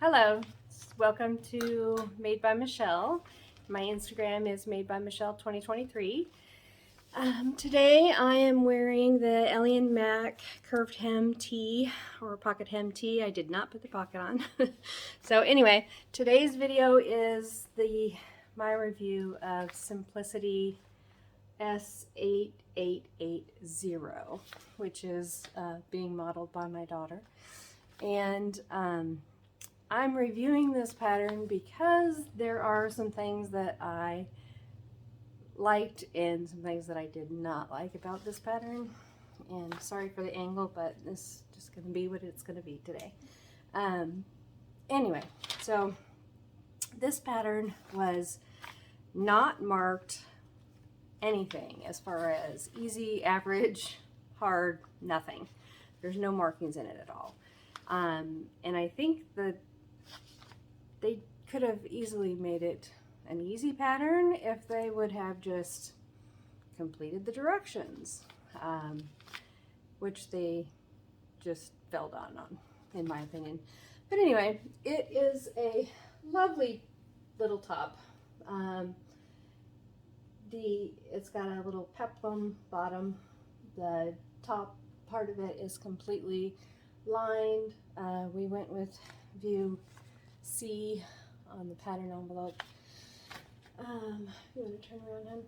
Hello, welcome to Made by Michelle. My Instagram is Made by Michelle 2023. Today I am wearing the Alien Mac curved hem tee or pocket hem tee. I did not put the pocket on. So anyway, today's video is my review of Simplicity S8880, which is being modeled by my daughter. And I'm reviewing this pattern because there are some things that I liked and some things that I did not like about this pattern. And sorry for the angle, but this is just going to be what it's going to be today. Anyway, so this pattern was not marked anything as far as easy, average, hard, nothing. There's no markings in it at all. And I think that they could have easily made it an easy pattern if they would have just completed the directions, which they just fell down on, in my opinion. But anyway, it is a lovely little top. It's got a little peplum bottom. The top part of it is completely lined. We went with view C on the pattern envelope. You want to turn around, hon?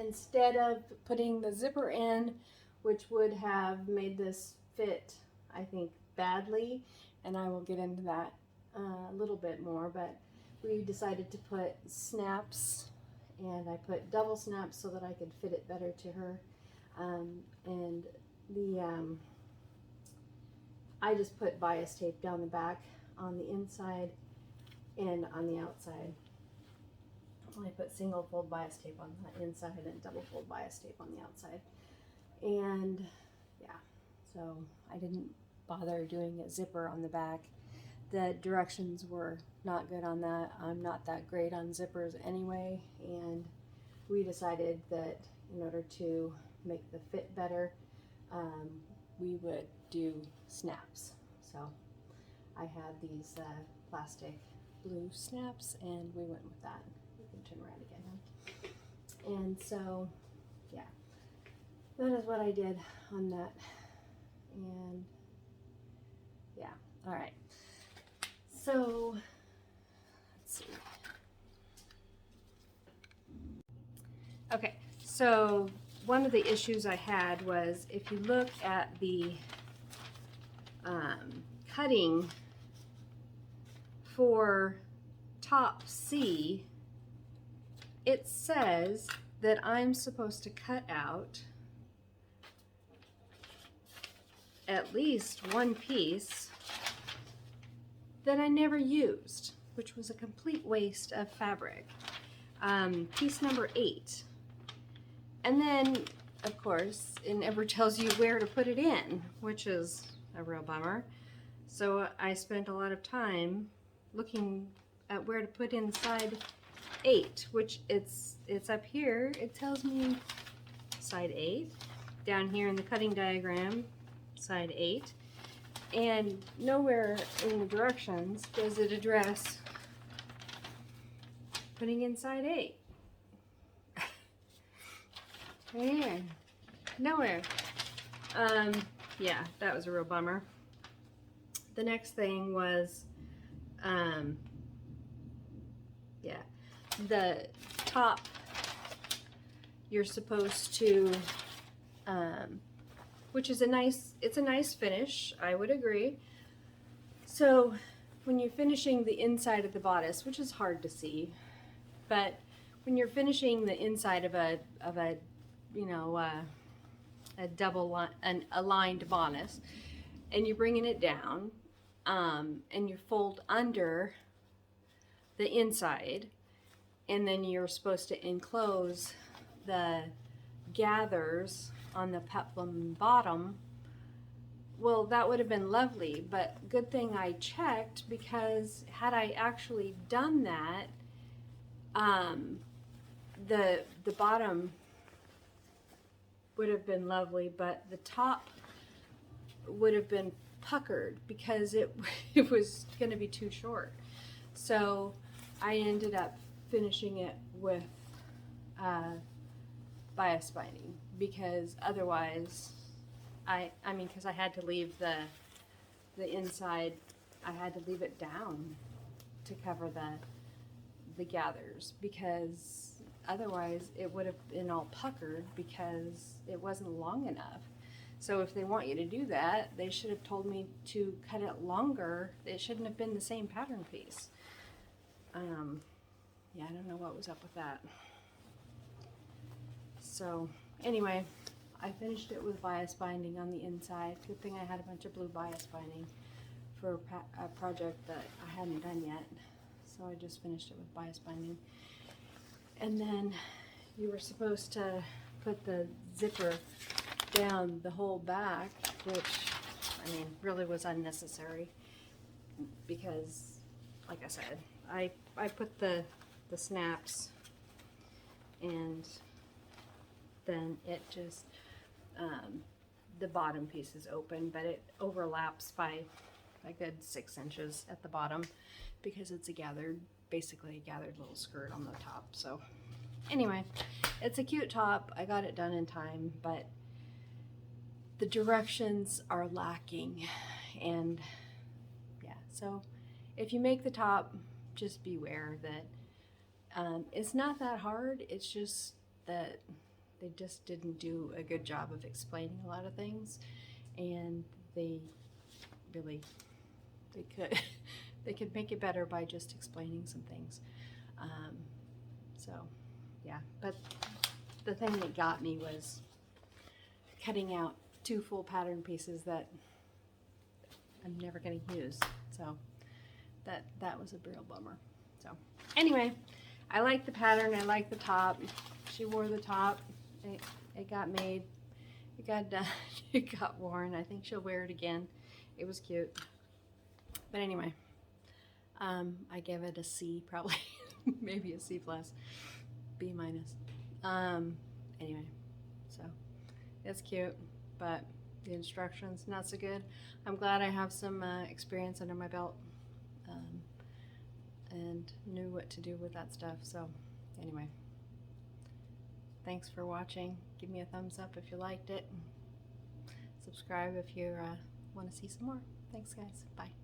Instead of putting the zipper in, which would have made this fit, I think, badly, and I will get into that a little bit more, but we decided to put snaps, and I put double snaps so that I could fit it better to her. And I just put bias tape down the back on the inside and on the outside. I put single fold bias tape on the inside and double fold bias tape on the outside. And yeah, so I didn't bother doing a zipper on the back. The directions were not good on that. I'm not that great on zippers anyway, and we decided that in order to make the fit better, we would do snaps. So I had these plastic blue snaps, and we went with that. You can turn around again, huh? And so, yeah, that is what I did on that. And yeah, all right. So let's see. Okay, so one of the issues I had was if you look at the cutting for top C, it says that I'm supposed to cut out at least one piece that I never used, which was a complete waste of fabric. Piece number 8. And then, of course, it never tells you where to put it in, which is a real bummer. So I spent a lot of time looking at where to put inside 8, which it's up here. It tells me side 8. Down here in the cutting diagram, side 8. And nowhere in the directions does it address putting inside 8. Right here. Nowhere. Yeah, that was a real bummer. The next thing was, yeah, the top, you're supposed to, which is it's a nice finish, I would agree. So when you're finishing the inside of the bodice, which is hard to see, but when you're finishing the inside of a you know, an aligned bodice, and you're bringing it down, and you fold under the inside, and then you're supposed to enclose the gathers on the peplum bottom. Well, that would have been lovely, but good thing I checked, because had I actually done that, the bottom would have been lovely, but the top would have been puckered because it, it was going to be too short. So I ended up finishing it with bias binding, because otherwise I mean, because I had to leave the inside, I had to leave it down to cover the gathers, because otherwise it would have been all puckered because it wasn't long enough. So if they want you to do that, they should have told me to cut it longer. It shouldn't have been the same pattern piece. Yeah, I don't know what was up with that. So anyway, I finished it with bias binding on the inside. Good thing I had a bunch of blue bias binding for a project that I hadn't done yet. So I just finished it with bias binding. And then you were supposed to put the zipper down the whole back, which, I mean, really was unnecessary, because, like I said, I put the snaps, and then it just, the bottom piece is open, but it overlaps by a good 6 inches at the bottom, because it's a gathered, basically a gathered little skirt on the top. So anyway, it's a cute top. I got it done in time, but the directions are lacking. And yeah, so if you make the top, just beware that it's not that hard. It's just that they just didn't do a good job of explaining a lot of things, and they really, they could make it better by just explaining some things. So yeah, but the thing that got me was cutting out 2 full pattern pieces that I'm never going to use. So that was a real bummer. So anyway, I like the pattern. I like the top. She wore the top. It got made. It got done. It got worn. I think she'll wear it again. It was cute. But anyway, I gave it a C, probably. Maybe a C+, B-. Anyway, so it's cute, but the instructions not so good. I'm glad I have some experience under my belt, and knew what to do with that stuff. So anyway, thanks for watching. Give me a thumbs up if you liked it. Subscribe if you want to see some more. Thanks, guys. Bye.